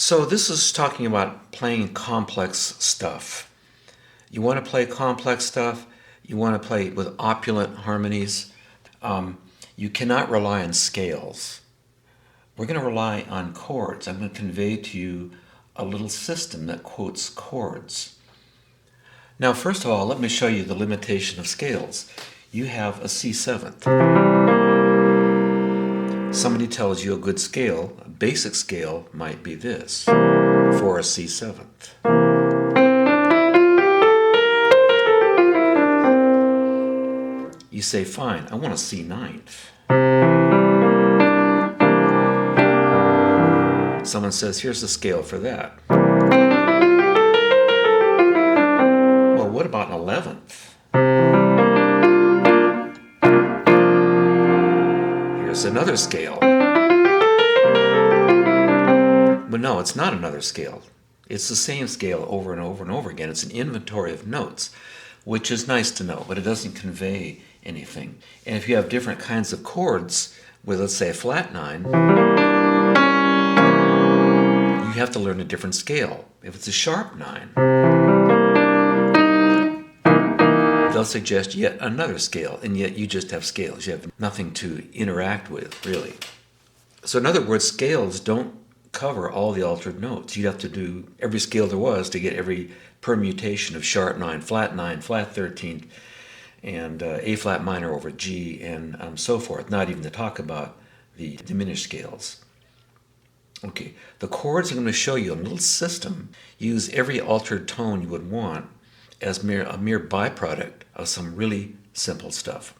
So this is talking about playing complex stuff. You want to play complex stuff, you want to play with opulent harmonies. You cannot rely on scales. We're going to rely on chords. I'm going to convey to you a little system that quotes chords. Now, first of all, let me show you the limitation of scales. You have a C seventh. Somebody tells you a good scale, a basic scale, might be this for a C seventh. You say, fine, I want a C ninth. Someone says, here's the scale for that. Well, what about an 11th? Here's another scale. But no, it's not another scale. It's the same scale over and over and over again. It's an inventory of notes, which is nice to know, but it doesn't convey anything. And if you have different kinds of chords with, let's say, a flat 9, you have to learn a different scale. If it's a sharp 9, they'll suggest yet another scale, and yet you just have scales. You have nothing to interact with, really. So in other words, scales don't cover all the altered notes. You'd have to do every scale there was to get every permutation of sharp 9, flat 13th, and A flat minor over G, and so forth, not even to talk about the diminished scales. Okay, the chords I'm going to show you, a little system, use every altered tone you would want as a mere byproduct of some really simple stuff.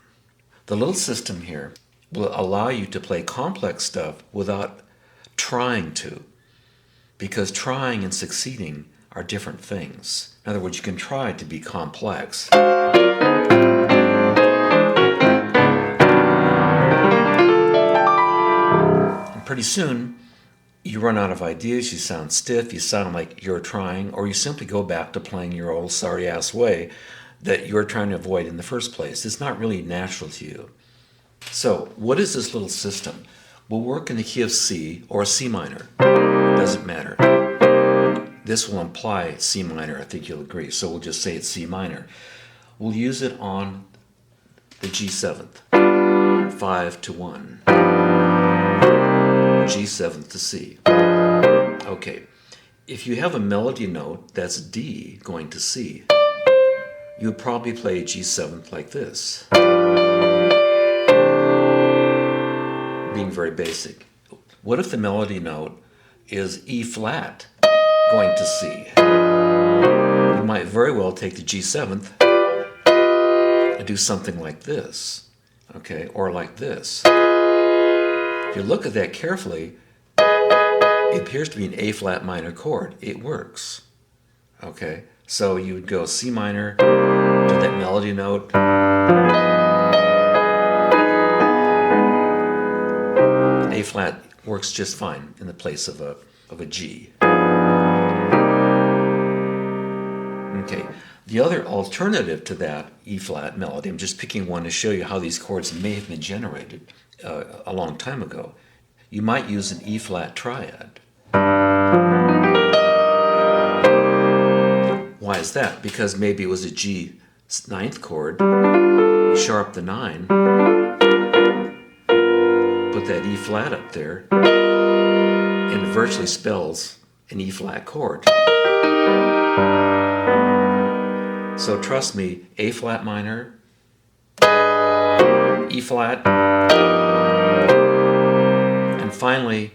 The little system here will allow you to play complex stuff without trying to, because trying and succeeding are different things. In other words, you can try to be complex. And pretty soon, you run out of ideas, you sound stiff, you sound like you're trying, or you simply go back to playing your old sorry-ass way that you're trying to avoid in the first place. It's not really natural to you. So, what is this little system? We'll work in the key of C or C minor. Doesn't matter. This will imply C minor, I think you'll agree, so we'll just say it's C minor. We'll use it on the G7th, 5 to 1. G7th to C. Okay, if you have a melody note that's D going to C, you would probably play G7th like this. Being very basic. What if the melody note is E flat going to C? You might very well take the G7th and do something like this, okay, or like this. If you look at that carefully, it appears to be an A flat minor chord. It works. Okay, so you would go C minor to that melody note. A flat works just fine in the place of a G. Okay, the other alternative to that E flat melody, I'm just picking one to show you how these chords may have been generated a long time ago. You might use an E flat triad. Why is that? Because maybe it was a G ninth chord, you sharp the 9, put that E flat up there, and it virtually spells an E flat chord. So trust me, A flat minor, E flat, and finally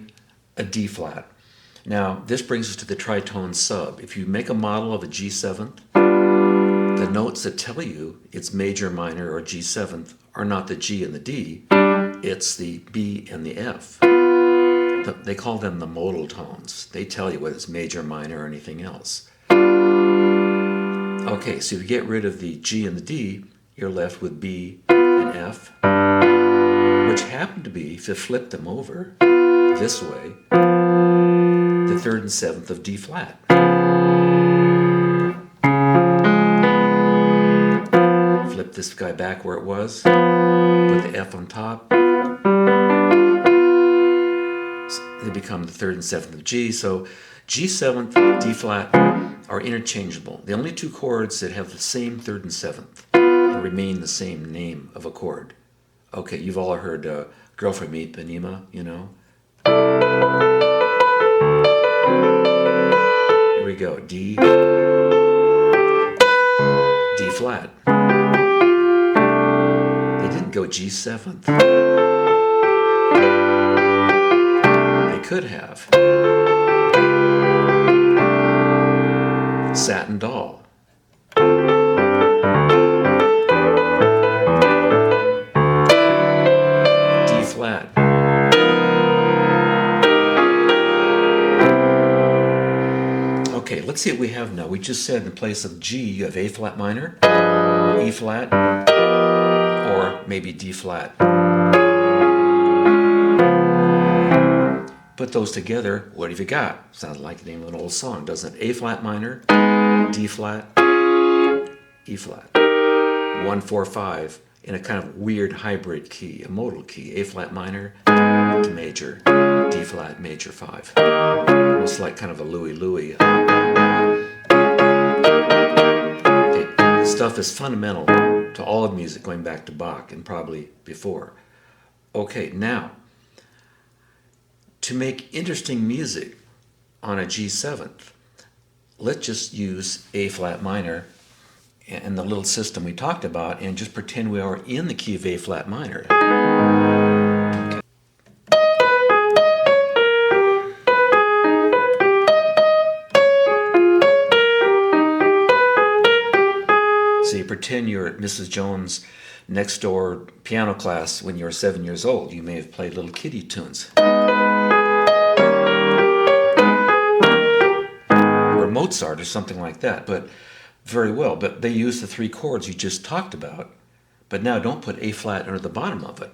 a D flat. Now this brings us to the tritone sub. If you make a model of a G7th, the notes that tell you it's major, minor, or G7th are not the G and the D, it's the B and the F. They call them the modal tones. They tell you whether it's major, minor, or anything else. Okay, so if you get rid of the G and the D, you're left with B and F, which happen to be, if you flip them over this way, the 3rd and 7th of D flat. Flip this guy back where it was, put the F on top. They become the 3rd and 7th of G, so G7, D flat are interchangeable. The only two chords that have the same third and seventh and remain the same name of a chord. Okay, you've all heard Girl from Ipanema, you know. Here we go. D, D flat. They didn't go G7th. They could have. Satin Doll. D flat. Okay, let's see what we have now. We just said in place of G, you have A flat minor, E flat, or maybe D flat. Put those together, what have you got? Sounds like the name of an old song, doesn't it? A flat minor, D flat, E flat. 1, 4, 5 in a kind of weird hybrid key, a modal key. A flat minor to major, D flat major 5. Almost like kind of a Louie Louie. Okay, this stuff is fundamental to all of music going back to Bach and probably before. Okay, now, to make interesting music on a G7th, let's just use A flat minor and the little system we talked about and just pretend we are in the key of A flat minor. Okay. So you pretend you're at Mrs. Jones' next door piano class when you were 7 years old. You may have played little kiddie tunes. Mozart or something like that, but very well. But they use the 3 chords you just talked about. But now don't put A flat under the bottom of it.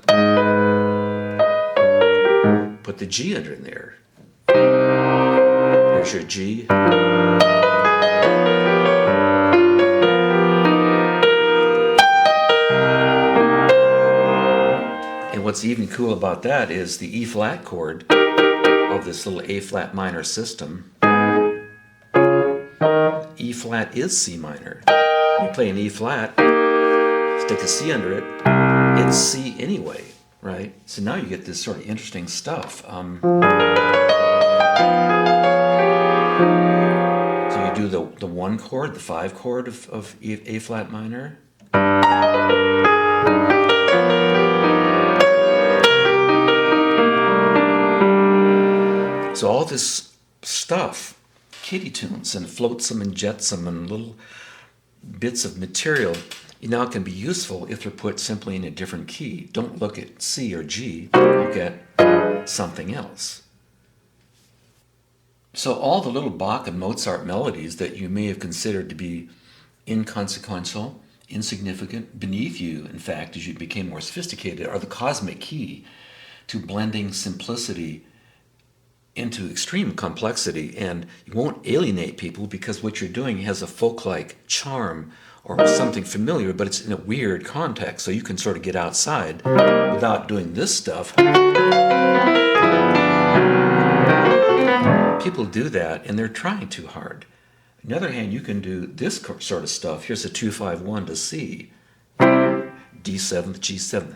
Put the G under in there. Here's your G. And what's even cool about that is the E flat chord of this little A flat minor system. E flat is C minor. You play an E flat, stick a C under it, it's C anyway, right? So now you get this sort of interesting stuff. So you do the 1 chord, the 5 chord of A flat minor. So all this stuff, kiddie tunes and flotsam and jetsam and little bits of material, now can be useful if they're put simply in a different key. Don't look at C or G, look at something else. So all the little Bach and Mozart melodies that you may have considered to be inconsequential, insignificant, beneath you, in fact, as you became more sophisticated, are the cosmic key to blending simplicity into extreme complexity, and you won't alienate people because what you're doing has a folk-like charm or something familiar, but it's in a weird context, so you can sort of get outside without doing this stuff. People do that, and they're trying too hard. On the other hand, you can do this sort of stuff. Here's a 2-5-1 to C, D7th, G7th.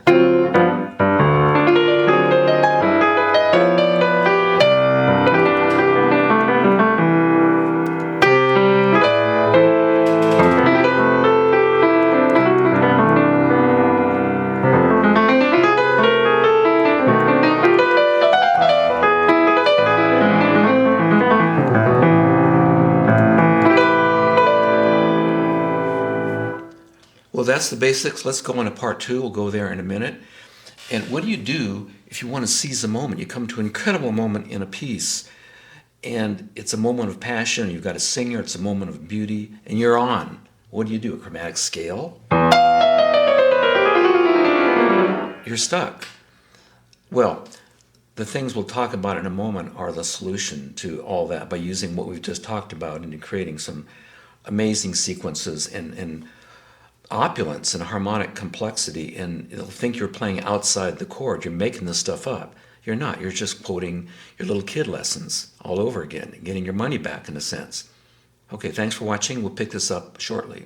Well, that's the basics. Let's go on to part 2. We'll go there in a minute. And what do you do if you want to seize a moment? You come to an incredible moment in a piece, and it's a moment of passion. You've got a singer. It's a moment of beauty, and you're on. What do? A chromatic scale? You're stuck. Well, the things we'll talk about in a moment are the solution to all that by using what we've just talked about and creating some amazing sequences and opulence and harmonic complexity, and it'll think you're playing outside the chord. You're making this stuff up. You're not. You're just quoting your little kid lessons all over again, getting your money back in a sense. Okay, thanks for watching. We'll pick this up shortly.